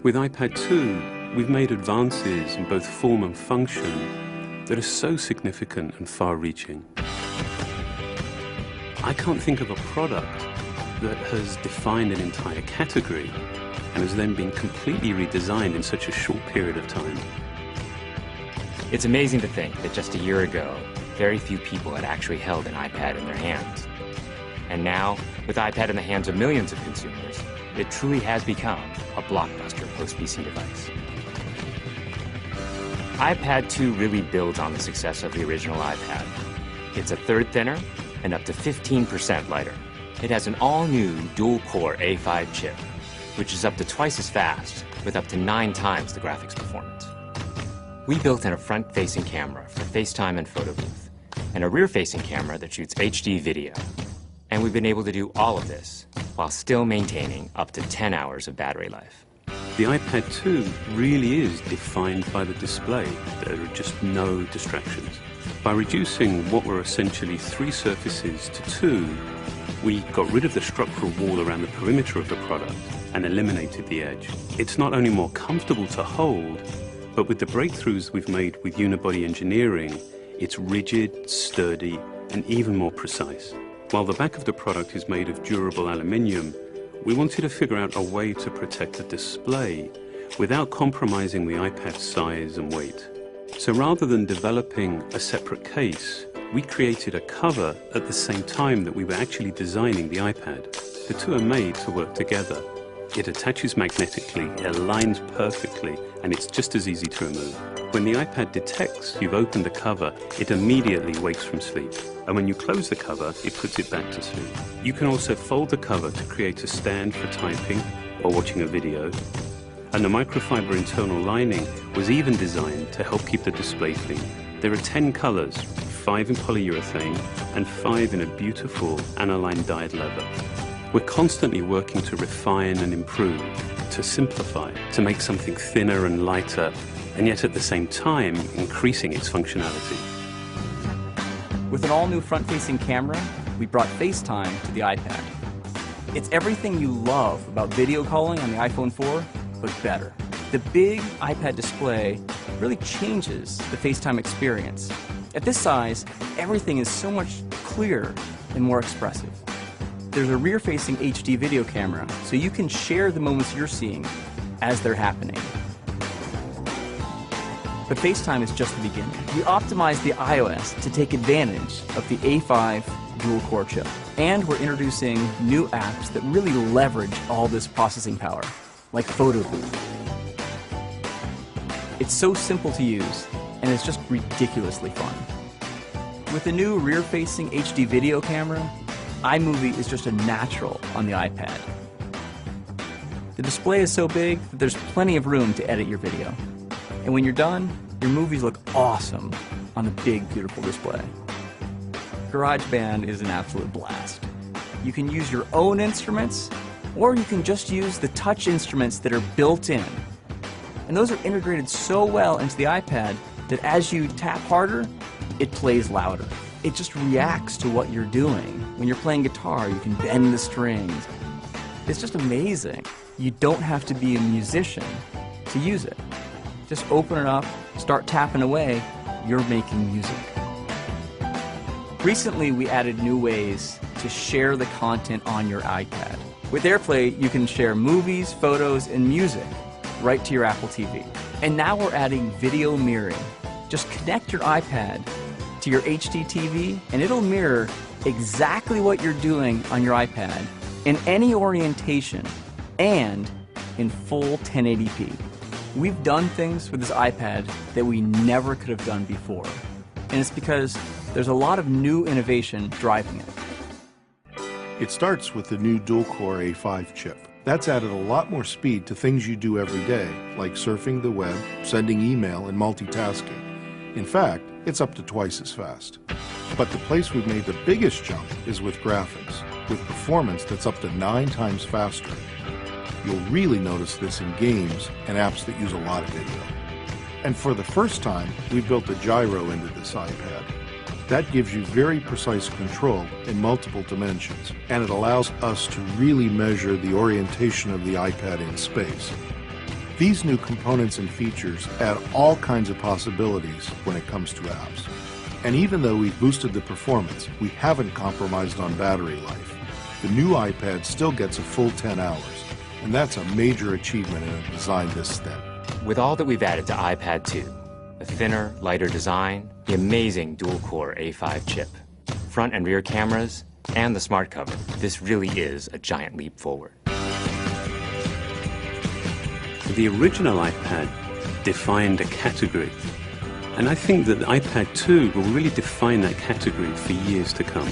With iPad 2, we've made advances in both form and function that are so significant and far-reaching. I can't think of a product that has defined an entire category and has then been completely redesigned in such a short period of time. It's amazing to think that just a year ago, very few people had actually held an iPad in their hands. And now, with iPad in the hands of millions of consumers, it truly has become a blockbuster post-PC device. iPad 2 really builds on the success of the original iPad. It's a third thinner and up to 15% lighter. It has an all-new dual-core A5 chip, which is up to twice as fast, with up to 9 times the graphics performance. We built in a front-facing camera for FaceTime and photo booth, and a rear-facing camera that shoots HD video. And we've been able to do all of this while still maintaining up to 10 hours of battery life. The iPad 2 really is defined by the display. There are just no distractions. By reducing what were essentially 3 surfaces to 2, we got rid of the structural wall around the perimeter of the product and eliminated the edge. It's not only more comfortable to hold, but with the breakthroughs we've made with unibody engineering, it's rigid, sturdy, and even more precise. While the back of the product is made of durable aluminium, we wanted to figure out a way to protect the display without compromising the iPad's size and weight. So rather than developing a separate case, we created a cover at the same time that we were actually designing the iPad. The two are made to work together. It attaches magnetically, it aligns perfectly, and it's just as easy to remove. When the iPad detects you've opened the cover, it immediately wakes from sleep. And when you close the cover, it puts it back to sleep. You can also fold the cover to create a stand for typing or watching a video. And the microfiber internal lining was even designed to help keep the display clean. There are 10 colors, 5 in polyurethane and 5 in a beautiful aniline dyed leather. We're constantly working to refine and improve, to simplify, to make something thinner and lighter, and yet at the same time, increasing its functionality. With an all-new front-facing camera, we brought FaceTime to the iPad. It's everything you love about video calling on the iPhone 4, but better. The big iPad display really changes the FaceTime experience. At this size, everything is so much clearer and more expressive. There's a rear-facing HD video camera, so you can share the moments you're seeing as they're happening. But FaceTime is just the beginning. We optimized the iOS to take advantage of the A5 dual-core chip. And we're introducing new apps that really leverage all this processing power, like Photo Booth. It's so simple to use, and it's just ridiculously fun. With the new rear-facing HD video camera, iMovie is just a natural on the iPad. The display is so big that there's plenty of room to edit your video. And when you're done, your movies look awesome on the big, beautiful display. GarageBand is an absolute blast. You can use your own instruments, or you can just use the touch instruments that are built in. And those are integrated so well into the iPad that as you tap harder, it plays louder. It just reacts to what you're doing. When you're playing guitar, you can bend the strings. It's just amazing. You don't have to be a musician to use it. Just open it up, start tapping away, you're making music. Recently, we added new ways to share the content on your iPad. With AirPlay, you can share movies, photos, and music right to your Apple TV. And now we're adding video mirroring. Just connect your iPad to your HD TV, and it'll mirror exactly what you're doing on your iPad in any orientation and in full 1080p. We've done things with this iPad that we never could have done before, and it's because there's a lot of new innovation driving it. It starts with the new dual-core A5 chip. That's added a lot more speed to things you do every day, like surfing the web, sending email, and multitasking. In fact, it's up to twice as fast. But the place we've made the biggest jump is with graphics, with performance that's up to 9 times faster. You'll really notice this in games and apps that use a lot of video. And for the first time, we built a gyro into this iPad. That gives you very precise control in multiple dimensions, and it allows us to really measure the orientation of the iPad in space. These new components and features add all kinds of possibilities when it comes to apps. And even though we've boosted the performance, we haven't compromised on battery life. The new iPad still gets a full 10 hours, and that's a major achievement in a design this thin. With all that we've added to iPad 2, the thinner, lighter design, the amazing dual-core A5 chip, front and rear cameras, and the smart cover, this really is a giant leap forward. The original iPad defined a category, and I think that the iPad 2 will really define that category for years to come.